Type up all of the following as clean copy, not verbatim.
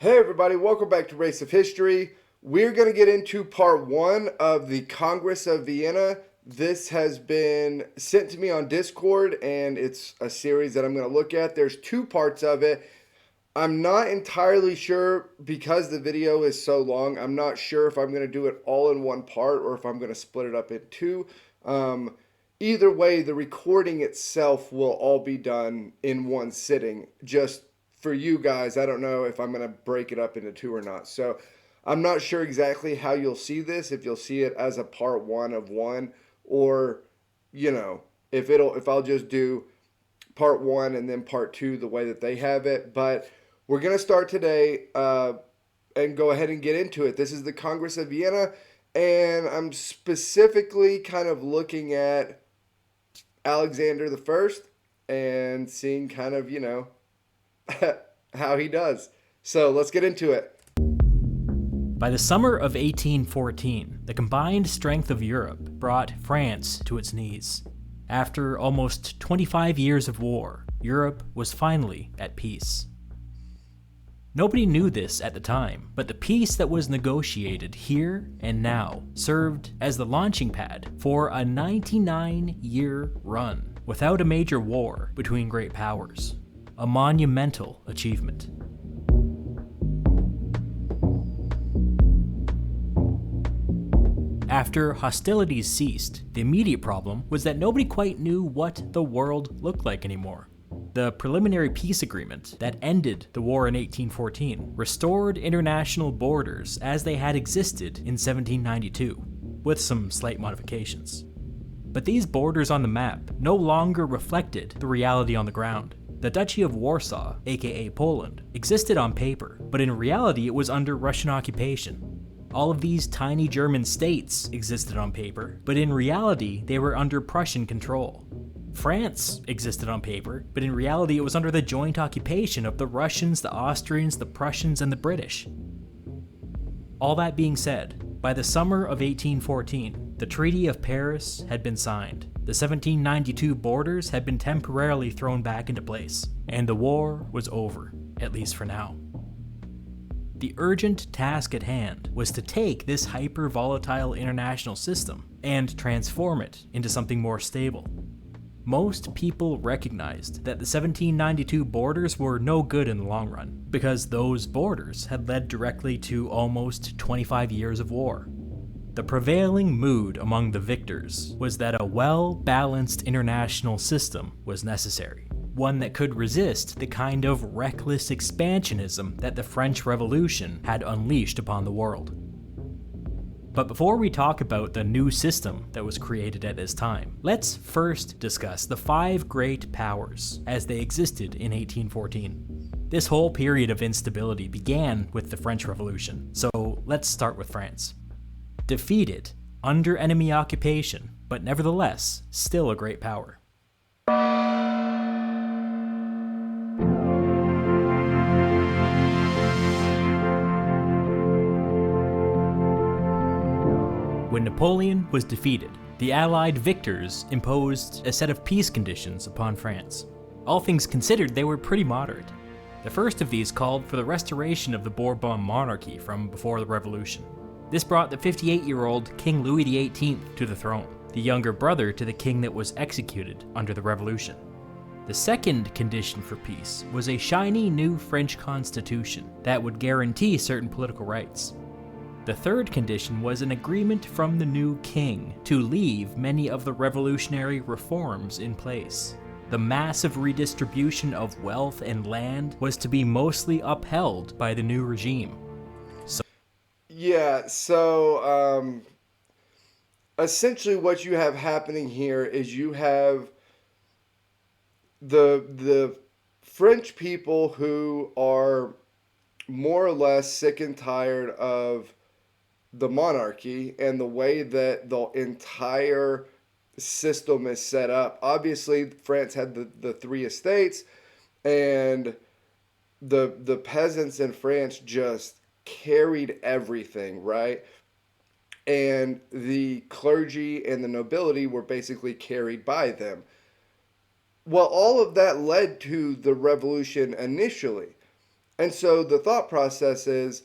Hey everybody, welcome back to Race of History. We're going to get into part one of the Congress of Vienna. This has been sent to me on Discord and it's a series that I'm going to look at. There's two parts of it. I'm not entirely sure because the video is so long. I'm not sure if I'm going to do it all in one part or if I'm going to split it up in two. Um, Either way, the recording itself will all be done in one sitting. Just for you guys, I don't know if I'm going to break it up into two or not. So I'm not sure exactly how you'll see this, if you'll see it as a part one of one, or, if I'll just do part one and then part two the way that they have it. But we're going to start today and go ahead and get into it. This is the Congress of Vienna, and I'm specifically kind of looking at Alexander the First and seeing kind of, how he does. So let's get into it. By the summer of 1814, the combined strength of Europe brought France to its knees. After almost 25 years of war, Europe was finally at peace. Nobody knew this at the time, but the peace that was negotiated here and now served as the launching pad for a 99-year run without a major war between great powers. A monumental achievement. After hostilities ceased, the immediate problem was that nobody quite knew what the world looked like anymore. The preliminary peace agreement that ended the war in 1814 restored international borders as they had existed in 1792, with some slight modifications. But these borders on the map no longer reflected the reality on the ground. The Duchy of Warsaw, aka Poland, existed on paper, but in reality it was under Russian occupation. All of these tiny German states existed on paper, but in reality they were under Prussian control. France existed on paper, but in reality it was under the joint occupation of the Russians, the Austrians, the Prussians, and the British. All that being said, by the summer of 1814, the Treaty of Paris had been signed. The 1792 borders had been temporarily thrown back into place, and the war was over, at least for now. The urgent task at hand was to take this hyper-volatile international system and transform it into something more stable. Most people recognized that the 1792 borders were no good in the long run, because those borders had led directly to almost 25 years of war. The prevailing mood among the victors was that a well-balanced international system was necessary, one that could resist the kind of reckless expansionism that the French Revolution had unleashed upon the world. But before we talk about the new system that was created at this time, let's first discuss the five great powers as they existed in 1814. This whole period of instability began with the French Revolution, so let's start with France. Defeated, under enemy occupation, but nevertheless, still a great power. When Napoleon was defeated, the Allied victors imposed a set of peace conditions upon France. All things considered, they were pretty moderate. The first of these called for the restoration of the Bourbon monarchy from before the Revolution. This brought the 58-year-old King Louis XVIII to the throne, the younger brother to the king that was executed under the Revolution. The second condition for peace was a shiny new French constitution that would guarantee certain political rights. The third condition was an agreement from the new king to leave many of the revolutionary reforms in place. The massive redistribution of wealth and land was to be mostly upheld by the new regime. Essentially what you have happening here is you have the French people who are more or less sick and tired of the monarchy and the way that the entire system is set up. Obviously, France had the three estates, and the peasants in France just carried everything, right? And the clergy and the nobility were basically carried by them. Well, all of that led to the revolution initially. And so the thought process is,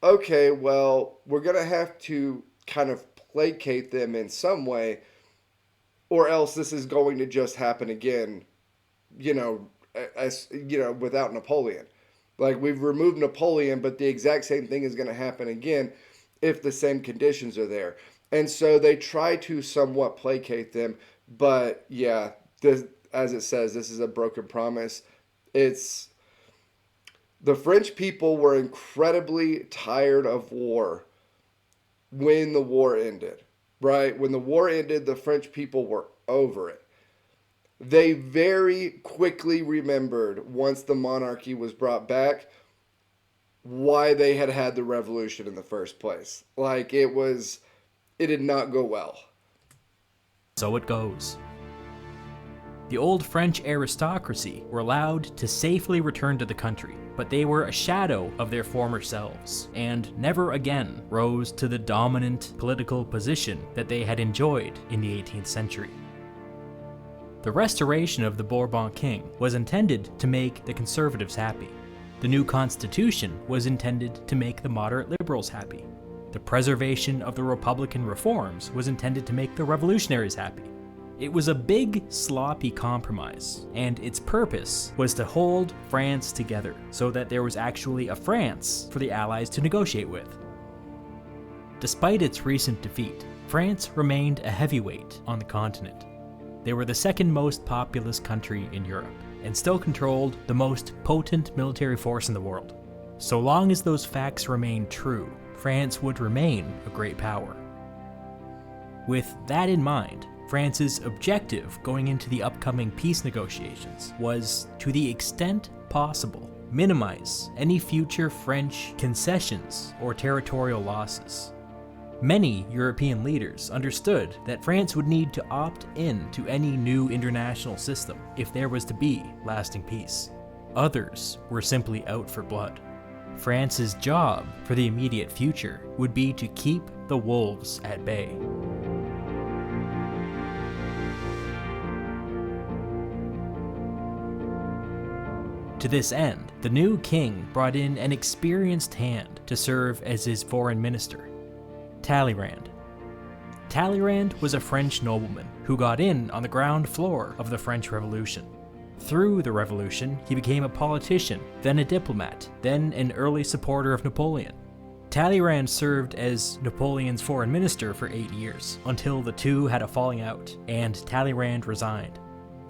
okay, well, we're going to have to kind of placate them in some way, or else this is going to just happen again, without Napoleon. Like, we've removed Napoleon, but the exact same thing is going to happen again if the same conditions are there. And so they try to somewhat placate them, but yeah, this, as it says, this is a broken promise. It's the French people were incredibly tired of war when the war ended, right? When the war ended, the French people were over it. They very quickly remembered, once the monarchy was brought back, why they had had the revolution in the first place. Like, it did not go well. So it goes. The old French aristocracy were allowed to safely return to the country, but they were a shadow of their former selves, and never again rose to the dominant political position that they had enjoyed in the 18th century. The restoration of the Bourbon king was intended to make the conservatives happy. The new constitution was intended to make the moderate liberals happy. The preservation of the Republican reforms was intended to make the revolutionaries happy. It was a big, sloppy compromise, and its purpose was to hold France together so that there was actually a France for the Allies to negotiate with. Despite its recent defeat, France remained a heavyweight on the continent. They were the second most populous country in Europe, and still controlled the most potent military force in the world. So long as those facts remained true, France would remain a great power. With that in mind, France's objective going into the upcoming peace negotiations was, to the extent possible, minimize any future French concessions or territorial losses. Many European leaders understood that France would need to opt in to any new international system if there was to be lasting peace. Others were simply out for blood. France's job for the immediate future would be to keep the wolves at bay. To this end, the new king brought in an experienced hand to serve as his foreign minister, Talleyrand. Talleyrand was a French nobleman who got in on the ground floor of the French Revolution. Through the revolution, he became a politician, then a diplomat, then an early supporter of Napoleon. Talleyrand served as Napoleon's foreign minister for 8 years, until the two had a falling out, and Talleyrand resigned.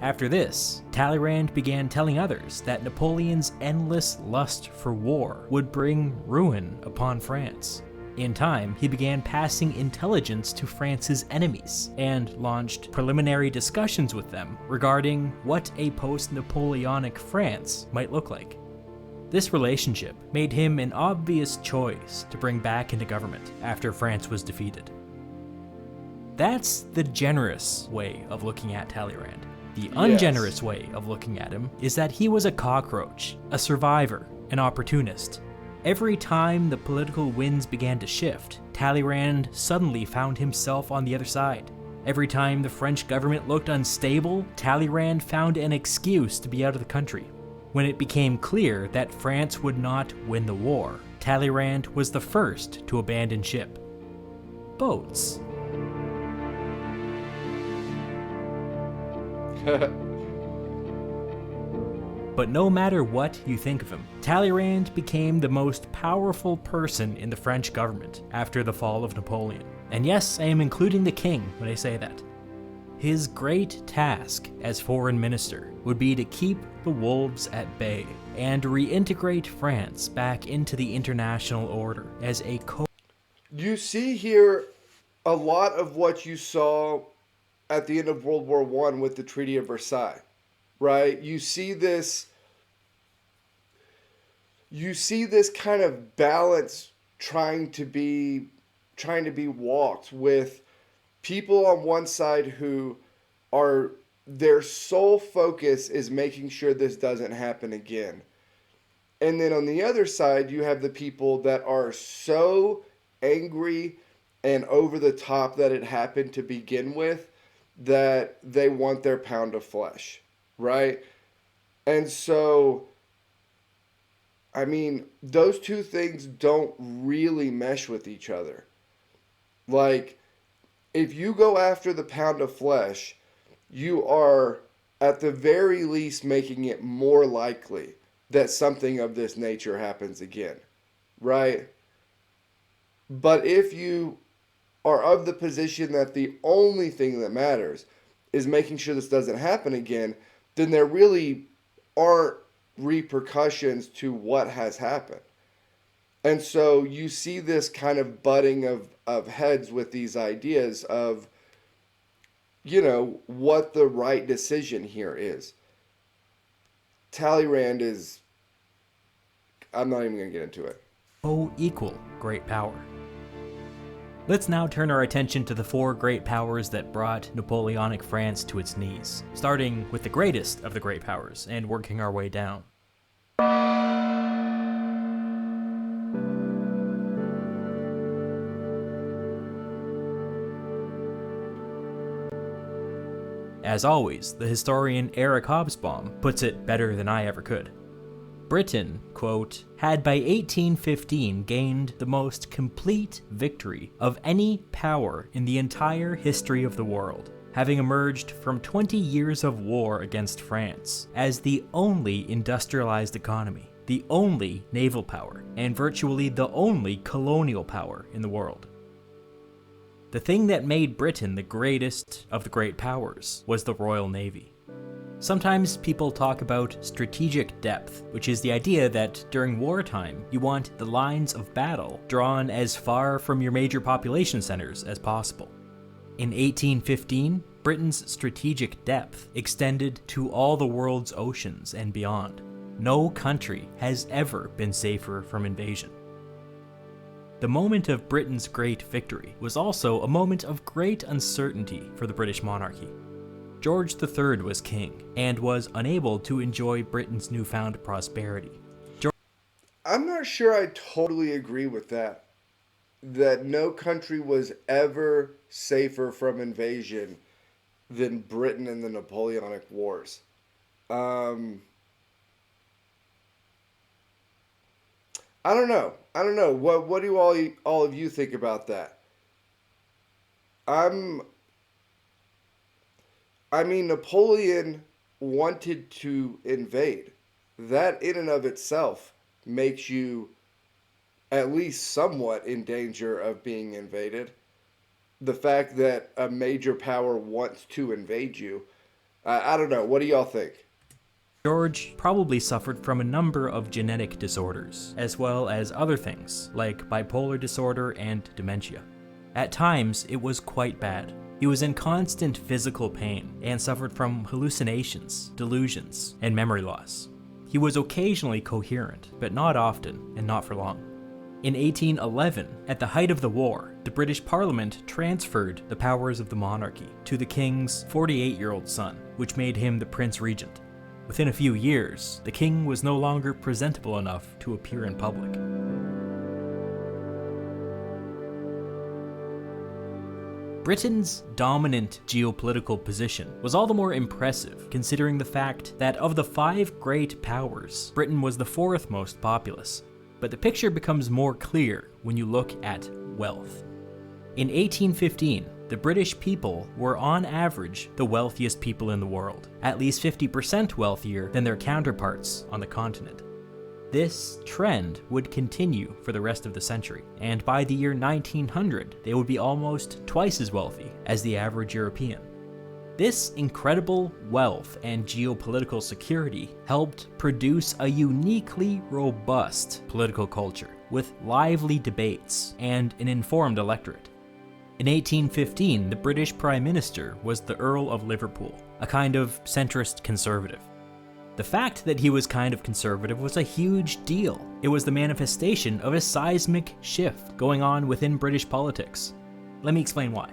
After this, Talleyrand began telling others that Napoleon's endless lust for war would bring ruin upon France. In time, he began passing intelligence to France's enemies and launched preliminary discussions with them regarding what a post-Napoleonic France might look like. This relationship made him an obvious choice to bring back into government after France was defeated. That's the generous way of looking at Talleyrand. The ungenerous way of looking at him is that he was a cockroach, a survivor, an opportunist. Every time the political winds began to shift, Talleyrand suddenly found himself on the other side. Every time the French government looked unstable, Talleyrand found an excuse to be out of the country. When it became clear that France would not win the war, Talleyrand was the first to abandon ship. Boats. But no matter what you think of him, Talleyrand became the most powerful person in the French government after the fall of Napoleon. And yes, I am including the king when I say that. His great task as foreign minister would be to keep the wolves at bay and reintegrate France back into the international order as a You see here a lot of what you saw at the end of World War I with the Treaty of Versailles, right? You see this kind of balance trying to be walked with people on one side who are, their sole focus is making sure this doesn't happen again. And then on the other side, you have the people that are so angry and over the top that it happened to begin with that they want their pound of flesh, right? And so I mean, those two things don't really mesh with each other. Like, if you go after the pound of flesh, you are at the very least making it more likely that something of this nature happens again, right? But if you are of the position that the only thing that matters is making sure this doesn't happen again, then there really aren't repercussions to what has happened. And so you see this kind of butting of heads with these ideas of, what the right decision here is. Talleyrand is, I'm not even going to get into it. Co-equal great power. Let's now turn our attention to the four great powers that brought Napoleonic France to its knees, starting with the greatest of the great powers and working our way down. As always, the historian Eric Hobsbawm puts it better than I ever could. Britain, quote, had by 1815 gained the most complete victory of any power in the entire history of the world, having emerged from 20 years of war against France as the only industrialized economy, the only naval power, and virtually the only colonial power in the world. The thing that made Britain the greatest of the great powers was the Royal Navy. Sometimes people talk about strategic depth, which is the idea that during wartime, you want the lines of battle drawn as far from your major population centers as possible. In 1815, Britain's strategic depth extended to all the world's oceans and beyond. No country has ever been safer from invasion. The moment of Britain's great victory was also a moment of great uncertainty for the British monarchy. George III was king and was unable to enjoy Britain's newfound prosperity. I'm not sure I totally agree with that. That no country was ever safer from invasion than Britain in the Napoleonic Wars. I don't know. What do all of you think about that? Napoleon wanted to invade. That in and of itself makes you at least somewhat in danger of being invaded. The fact that a major power wants to invade you. I don't know. What do y'all think? George probably suffered from a number of genetic disorders, as well as other things, like bipolar disorder and dementia. At times, it was quite bad. He was in constant physical pain and suffered from hallucinations, delusions, and memory loss. He was occasionally coherent, but not often, and not for long. In 1811, at the height of the war, the British Parliament transferred the powers of the monarchy to the king's 48-year-old son, which made him the Prince Regent. Within a few years, the king was no longer presentable enough to appear in public. Britain's dominant geopolitical position was all the more impressive considering the fact that of the 5 great powers, Britain was the 4th most populous. But the picture becomes more clear when you look at wealth. In 1815, the British people were on average the wealthiest people in the world, at least 50% wealthier than their counterparts on the continent. This trend would continue for the rest of the century, and by the year 1900, they would be almost twice as wealthy as the average European. This incredible wealth and geopolitical security helped produce a uniquely robust political culture, with lively debates and an informed electorate. In 1815, the British Prime Minister was the Earl of Liverpool, a kind of centrist conservative. The fact that he was kind of conservative was a huge deal. It was the manifestation of a seismic shift going on within British politics. Let me explain why.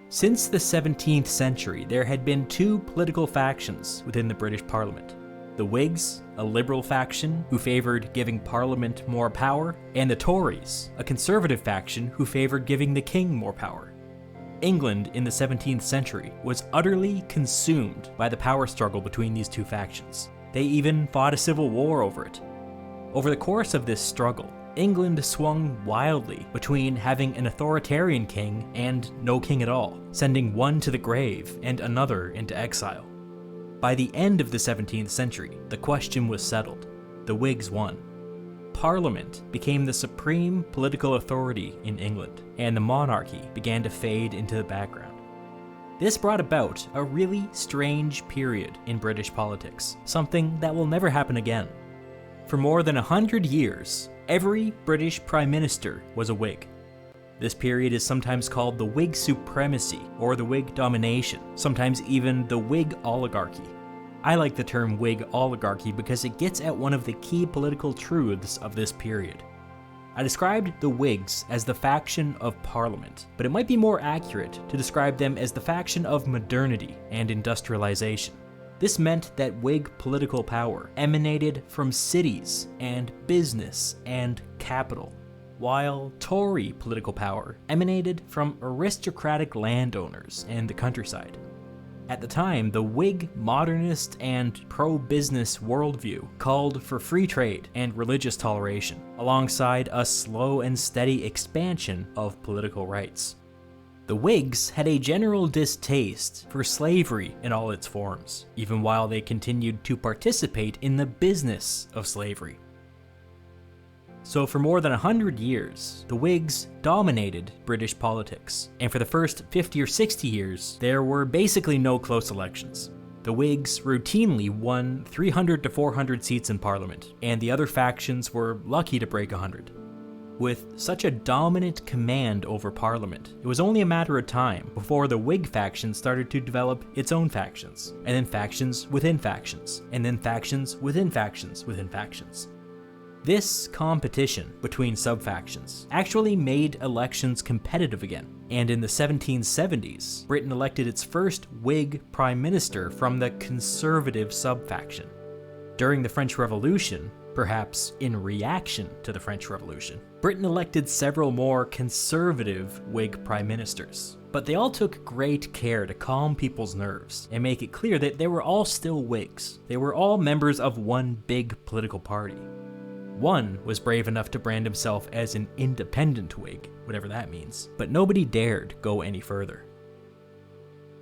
Since the 17th century, there had been 2 political factions within the British Parliament. The Whigs, a liberal faction who favored giving Parliament more power, and the Tories, a conservative faction who favored giving the king more power. England in the 17th century was utterly consumed by the power struggle between these 2 factions. They even fought a civil war over it. Over the course of this struggle, England swung wildly between having an authoritarian king and no king at all, sending one to the grave and another into exile. By the end of the 17th century, the question was settled. The Whigs won. Parliament became the supreme political authority in England, and the monarchy began to fade into the background. This brought about a really strange period in British politics, something that will never happen again. For more than 100 years, every British Prime Minister was a Whig. This period is sometimes called the Whig supremacy or the Whig domination, sometimes even the Whig oligarchy. I like the term Whig oligarchy because it gets at one of the key political truths of this period. I described the Whigs as the faction of Parliament, but it might be more accurate to describe them as the faction of modernity and industrialization. This meant that Whig political power emanated from cities and business and capital, while Tory political power emanated from aristocratic landowners and the countryside. At the time, the Whig modernist and pro-business worldview called for free trade and religious toleration, alongside a slow and steady expansion of political rights. The Whigs had a general distaste for slavery in all its forms, even while they continued to participate in the business of slavery. So for more than 100 years, the Whigs dominated British politics, and for the first 50 or 60 years, there were basically no close elections. The Whigs routinely won 300 to 400 seats in Parliament, and the other factions were lucky to break 100. With such a dominant command over Parliament, it was only a matter of time before the Whig faction started to develop its own factions, and then factions within factions, and then factions within factions within factions. This competition between sub-factions actually made elections competitive again, and in the 1770s, Britain elected its first Whig prime minister from the conservative sub-faction. During the French Revolution, perhaps in reaction to the French Revolution, Britain elected several more conservative Whig prime ministers, but they all took great care to calm people's nerves and make it clear that they were all still Whigs. They were all members of one big political party. One was brave enough to brand himself as an independent Whig, whatever that means, but nobody dared go any further.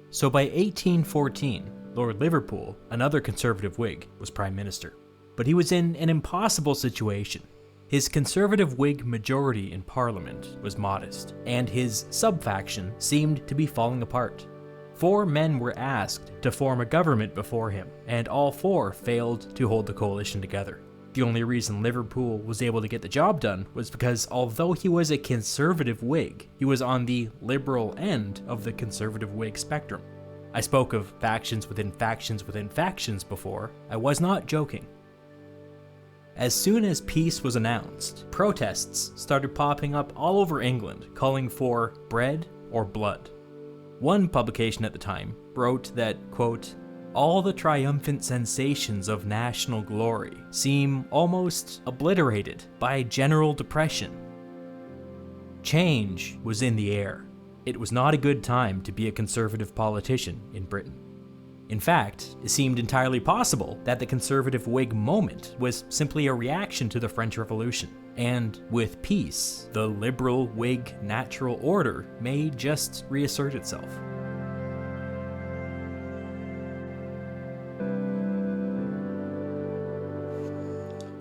So by 1814, Lord Liverpool, another conservative Whig, was Prime Minister. But he was in an impossible situation. His conservative Whig majority in Parliament was modest, and his sub-faction seemed to be falling apart. 4 men were asked to form a government before him, and all 4 failed to hold the coalition together. The only reason Liverpool was able to get the job done was because although he was a conservative Whig, he was on the liberal end of the conservative Whig spectrum. I spoke of factions within factions within factions before. I was not joking. As soon as peace was announced, protests started popping up all over England calling for bread or blood. One publication at the time wrote that, quote, all the triumphant sensations of national glory seem almost obliterated by general depression. Change was in the air. It was not a good time to be a conservative politician in Britain. In fact, it seemed entirely possible that the conservative Whig moment was simply a reaction to the French Revolution, and with peace, the liberal Whig natural order may just reassert itself.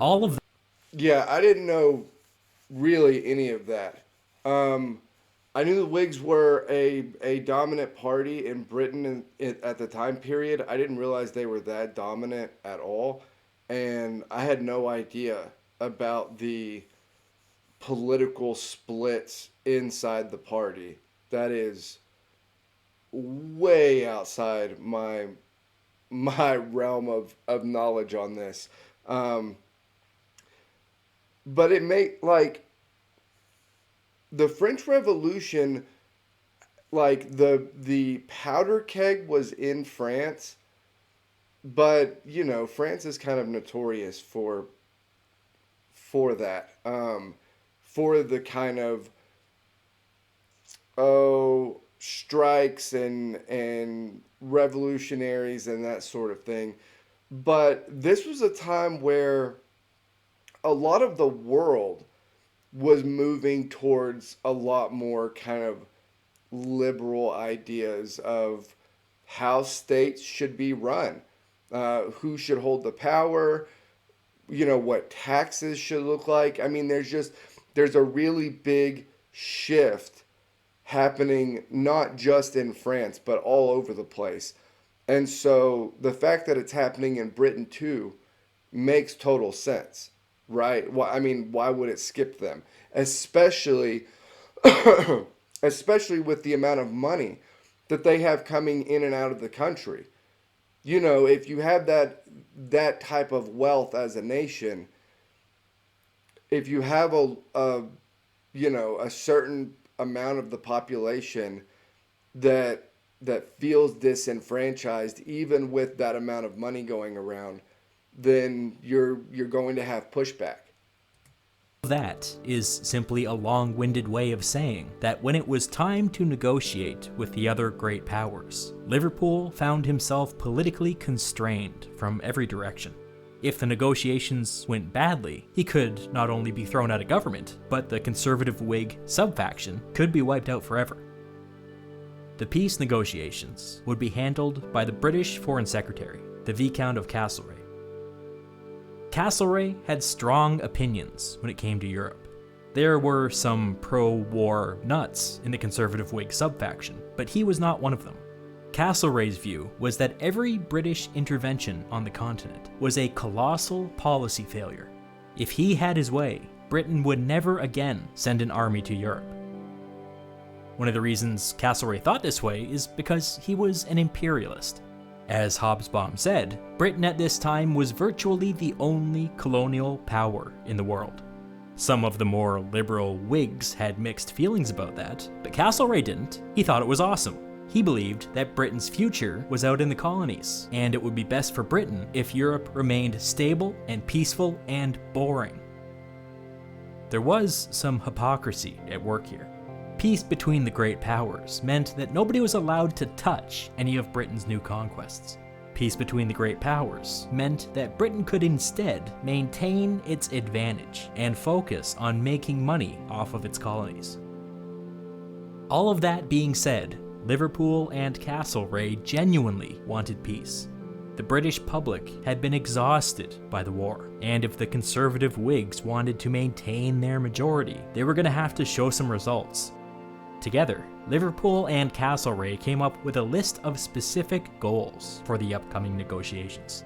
All of Yeah, I didn't know really any of that. I knew the Whigs were a dominant party in Britain at the time period. I didn't realize they were that dominant at all. And I had no idea about the political splits inside the party. That is way outside my realm of knowledge on this. But it made, like, the French Revolution, like, the powder keg was in France, but, you know, France is kind of notorious for that. For the kind of, strikes and revolutionaries and that sort of thing. But this was a time where a lot of the world was moving towards a lot more kind of liberal ideas of how states should be run, who should hold the power, what taxes should look like. I mean, there's a really big shift happening not just in France, but all over the place. And so the fact that it's happening in Britain too makes total sense, right? I mean, why would it skip them? Especially, especially with the amount of money that they have coming in and out of the country. If you have that type of wealth as a nation, if you have a certain amount of the population that feels disenfranchised, even with that amount of money going around, then you're going to have pushback. That is simply a long-winded way of saying that when it was time to negotiate with the other great powers, Liverpool found himself politically constrained from every direction. If the negotiations went badly, he could not only be thrown out of government, but the conservative Whig sub-faction could be wiped out forever. The peace negotiations would be handled by the British Foreign Secretary, the Viscount of Castlereagh. Castlereagh had strong opinions when it came to Europe. There were some pro-war nuts in the conservative Whig sub-faction, but he was not one of them. Castlereagh's view was that every British intervention on the continent was a colossal policy failure. If he had his way, Britain would never again send an army to Europe. One of the reasons Castlereagh thought this way is because he was an imperialist. As Hobsbawm said, Britain at this time was virtually the only colonial power in the world. Some of the more liberal Whigs had mixed feelings about that, but Castlereagh didn't. He thought it was awesome. He believed that Britain's future was out in the colonies, and it would be best for Britain if Europe remained stable and peaceful and boring. There was some hypocrisy at work here. Peace between the great powers meant that nobody was allowed to touch any of Britain's new conquests. Peace between the great powers meant that Britain could instead maintain its advantage and focus on making money off of its colonies. All of that being said, Liverpool and Castlereagh genuinely wanted peace. The British public had been exhausted by the war, and if the conservative Whigs wanted to maintain their majority, they were going to have to show some results. Together, Liverpool and Castlereagh came up with a list of specific goals for the upcoming negotiations.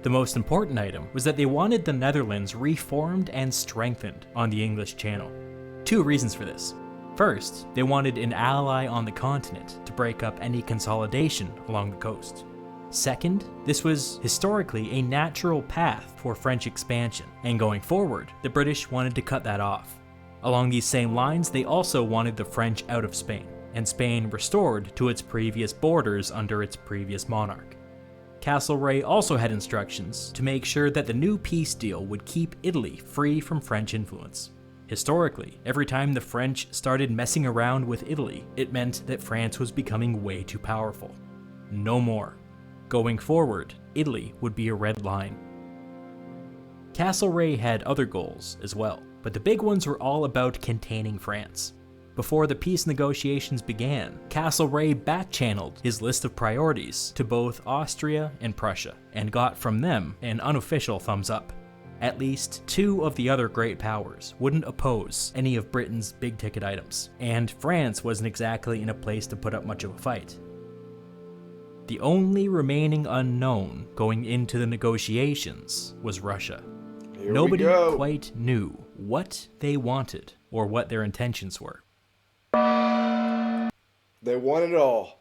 The most important item was that they wanted the Netherlands reformed and strengthened on the English Channel. Two reasons for this. First, they wanted an ally on the continent to break up any consolidation along the coast. Second, this was historically a natural path for French expansion, and going forward, the British wanted to cut that off. Along these same lines, they also wanted the French out of Spain, and Spain restored to its previous borders under its previous monarch. Castlereagh also had instructions to make sure that the new peace deal would keep Italy free from French influence. Historically, every time the French started messing around with Italy, it meant that France was becoming way too powerful. No more. Going forward, Italy would be a red line. Castlereagh had other goals as well, but the big ones were all about containing France. Before the peace negotiations began, Castlereagh back-channeled his list of priorities to both Austria and Prussia, and got from them an unofficial thumbs up. At least two of the other great powers wouldn't oppose any of Britain's big-ticket items, and France wasn't exactly in a place to put up much of a fight. The only remaining unknown going into the negotiations was Russia. Nobody quite knew what they wanted or what their intentions were. They want it all.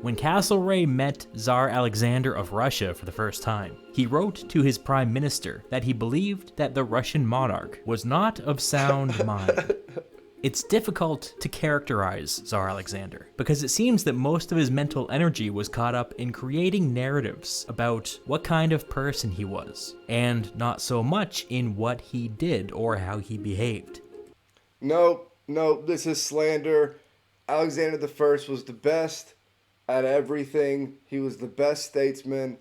When Castlereagh met Tsar Alexander of Russia for the first time, he wrote to his prime minister that he believed that the Russian monarch was not of sound mind. It's difficult to characterize Tsar Alexander, because it seems that most of his mental energy was caught up in creating narratives about what kind of person he was, and not so much in what he did or how he behaved. No, this is slander. Alexander the First was the best at everything. He was the best statesman,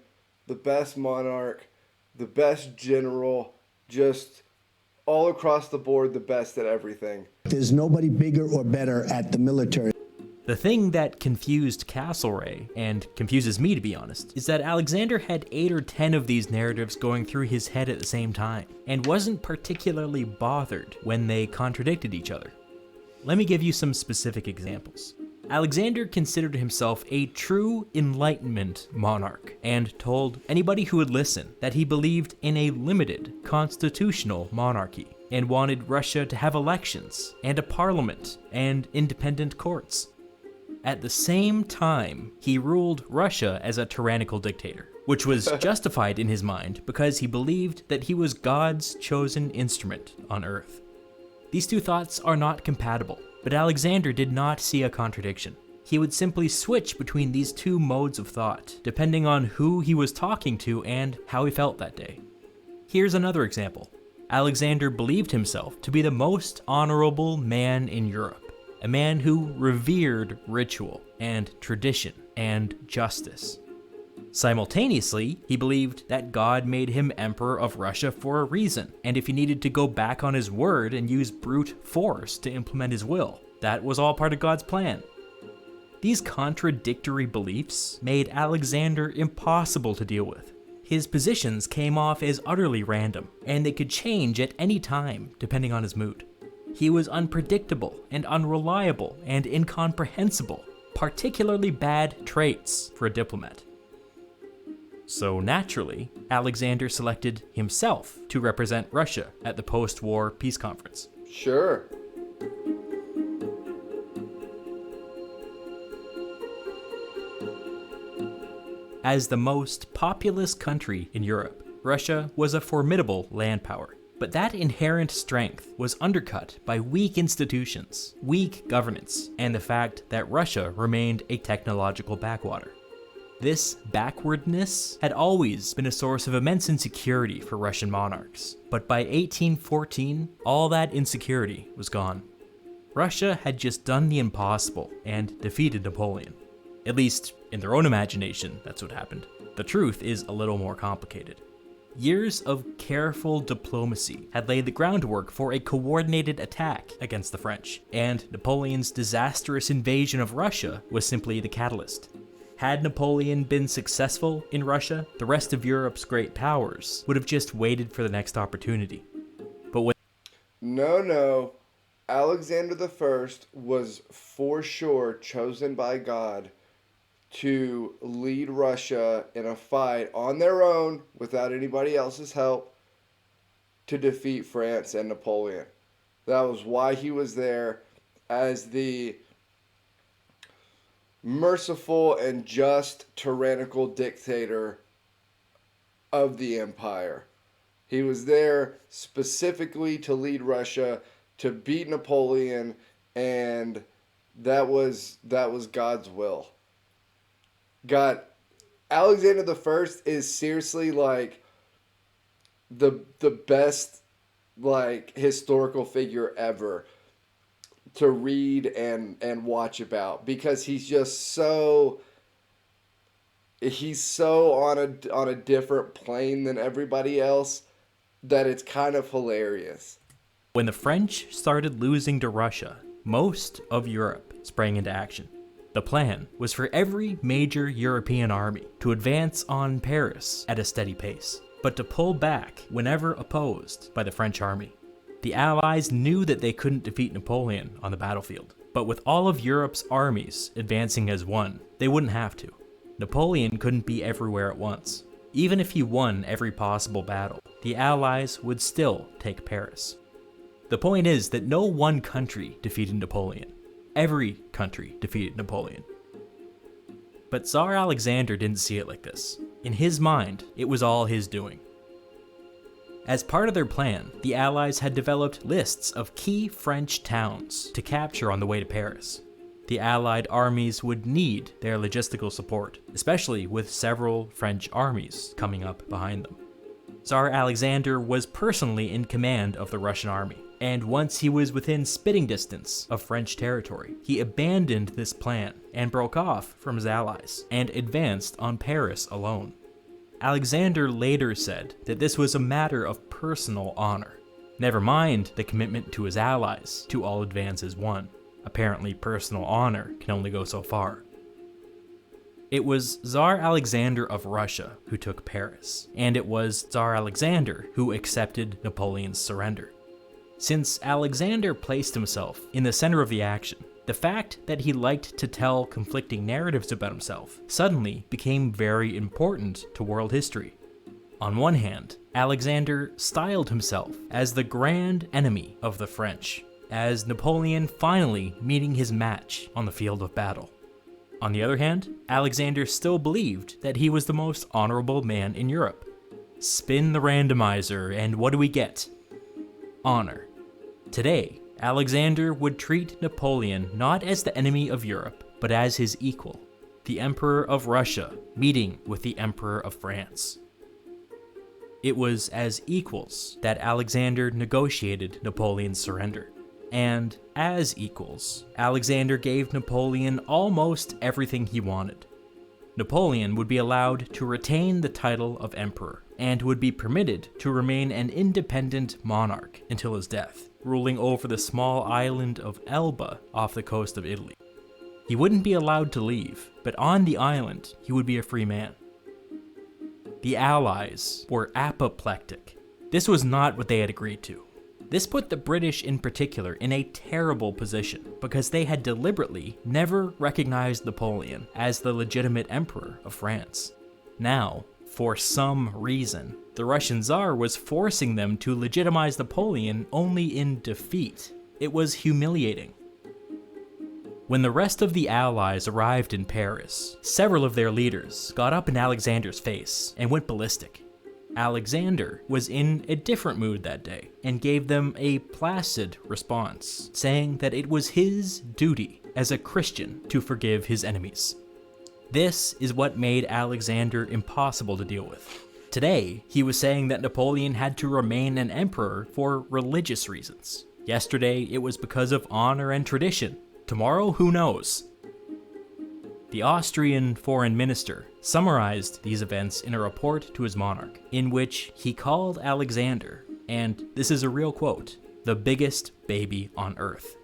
the best monarch, the best general, just all across the board, the best at everything. There's nobody bigger or better at the military. The thing that confused Castlereagh, and confuses me to be honest, is that Alexander had 8 or 10 of these narratives going through his head at the same time, and wasn't particularly bothered when they contradicted each other. Let me give you some specific examples. Alexander considered himself a true Enlightenment monarch, and told anybody who would listen that he believed in a limited constitutional monarchy, and wanted Russia to have elections, and a parliament, and independent courts. At the same time, he ruled Russia as a tyrannical dictator, which was justified in his mind because he believed that he was God's chosen instrument on earth. These two thoughts are not compatible, but Alexander did not see a contradiction. He would simply switch between these two modes of thought, depending on who he was talking to and how he felt that day. Here's another example. Alexander believed himself to be the most honorable man in Europe, a man who revered ritual and tradition and justice. Simultaneously, he believed that God made him emperor of Russia for a reason, and if he needed to go back on his word and use brute force to implement his will, that was all part of God's plan. These contradictory beliefs made Alexander impossible to deal with. His positions came off as utterly random, and they could change at any time depending on his mood. He was unpredictable and unreliable and incomprehensible, particularly bad traits for a diplomat. So naturally, Alexander selected himself to represent Russia at the post-war peace conference. Sure. As the most populous country in Europe, Russia was a formidable land power. But that inherent strength was undercut by weak institutions, weak governance, and the fact that Russia remained a technological backwater. This backwardness had always been a source of immense insecurity for Russian monarchs, but by 1814, all that insecurity was gone. Russia had just done the impossible and defeated Napoleon. At least, in their own imagination, that's what happened. The truth is a little more complicated. Years of careful diplomacy had laid the groundwork for a coordinated attack against the French, and Napoleon's disastrous invasion of Russia was simply the catalyst. Had Napoleon been successful in Russia, the rest of Europe's great powers would have just waited for the next opportunity. But when No. Alexander the First was for sure chosen by God to lead Russia in a fight on their own, without anybody else's help, to defeat France and Napoleon. That was why he was there, as the merciful and just tyrannical dictator of the empire. He was there specifically to lead Russia, to beat Napoleon, and that was God's will. Alexander the First is seriously like the best like historical figure ever to read and watch about, because he's just so on a different plane than everybody else that it's kind of hilarious. When the French started losing to Russia, most of Europe sprang into action. The plan was for every major European army to advance on Paris at a steady pace, but to pull back whenever opposed by the French army. The Allies knew that they couldn't defeat Napoleon on the battlefield, but with all of Europe's armies advancing as one, they wouldn't have to. Napoleon couldn't be everywhere at once. Even if he won every possible battle, the Allies would still take Paris. The point is that no one country defeated Napoleon. Every country defeated Napoleon. But Tsar Alexander didn't see it like this. In his mind, it was all his doing. As part of their plan, the Allies had developed lists of key French towns to capture on the way to Paris. The Allied armies would need their logistical support, especially with several French armies coming up behind them. Tsar Alexander was personally in command of the Russian army, And once he was within spitting distance of French territory, he abandoned this plan and broke off from his allies and advanced on Paris alone. Alexander later said that this was a matter of personal honor. Never mind the commitment to his allies to all advance as one. Apparently, personal honor can only go so far. It was Tsar Alexander of Russia who took Paris, and it was Tsar Alexander who accepted Napoleon's surrender. Since Alexander placed himself in the center of the action, the fact that he liked to tell conflicting narratives about himself suddenly became very important to world history. On one hand, Alexander styled himself as the grand enemy of the French, as Napoleon finally meeting his match on the field of battle. On the other hand, Alexander still believed that he was the most honorable man in Europe. Spin the randomizer, and what do we get? Honor. Today, Alexander would treat Napoleon not as the enemy of Europe, but as his equal, the Emperor of Russia meeting with the Emperor of France. It was as equals that Alexander negotiated Napoleon's surrender. And as equals, Alexander gave Napoleon almost everything he wanted. Napoleon would be allowed to retain the title of emperor, and would be permitted to remain an independent monarch until his death, ruling over the small island of Elba off the coast of Italy. He wouldn't be allowed to leave, but on the island, he would be a free man. The Allies were apoplectic. This was not what they had agreed to. This put the British in particular in a terrible position because they had deliberately never recognized Napoleon as the legitimate emperor of France. Now, for some reason, the Russian Tsar was forcing them to legitimize Napoleon only in defeat. It was humiliating. When the rest of the Allies arrived in Paris, several of their leaders got up in Alexander's face and went ballistic. Alexander was in a different mood that day and gave them a placid response, saying that it was his duty as a Christian to forgive his enemies. This is what made Alexander impossible to deal with. Today, he was saying that Napoleon had to remain an emperor for religious reasons. Yesterday, it was because of honor and tradition. Tomorrow, who knows? The Austrian foreign minister summarized these events in a report to his monarch, in which he called Alexander, and this is a real quote, the biggest baby on earth.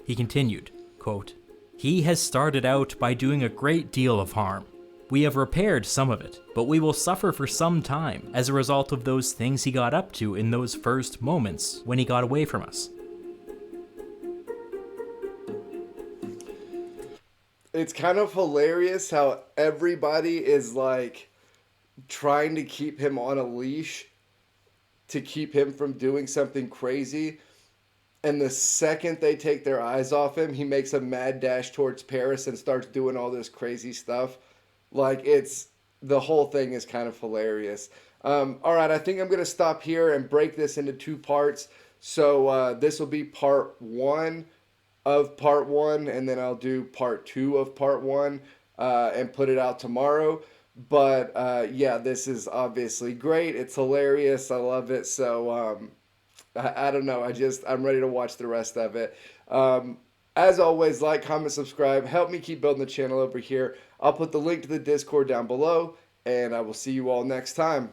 He continued, quote, "He has started out by doing a great deal of harm. We have repaired some of it, but we will suffer for some time as a result of those things he got up to in those first moments when he got away from us." It's kind of hilarious how everybody is like trying to keep him on a leash to keep him from doing something crazy. And the second they take their eyes off him, he makes a mad dash towards Paris and starts doing all this crazy stuff. Like, the whole thing is kind of hilarious. All right, I think I'm going to stop here and break this into two parts. So this will be part one of part one, and then I'll do part two of part one and put it out tomorrow. But yeah, this is obviously great. It's hilarious. I love it. So I don't know. I'm ready to watch the rest of it. As always, like, comment, subscribe. Help me keep building the channel over here. I'll put the link to the Discord down below, and I will see you all next time.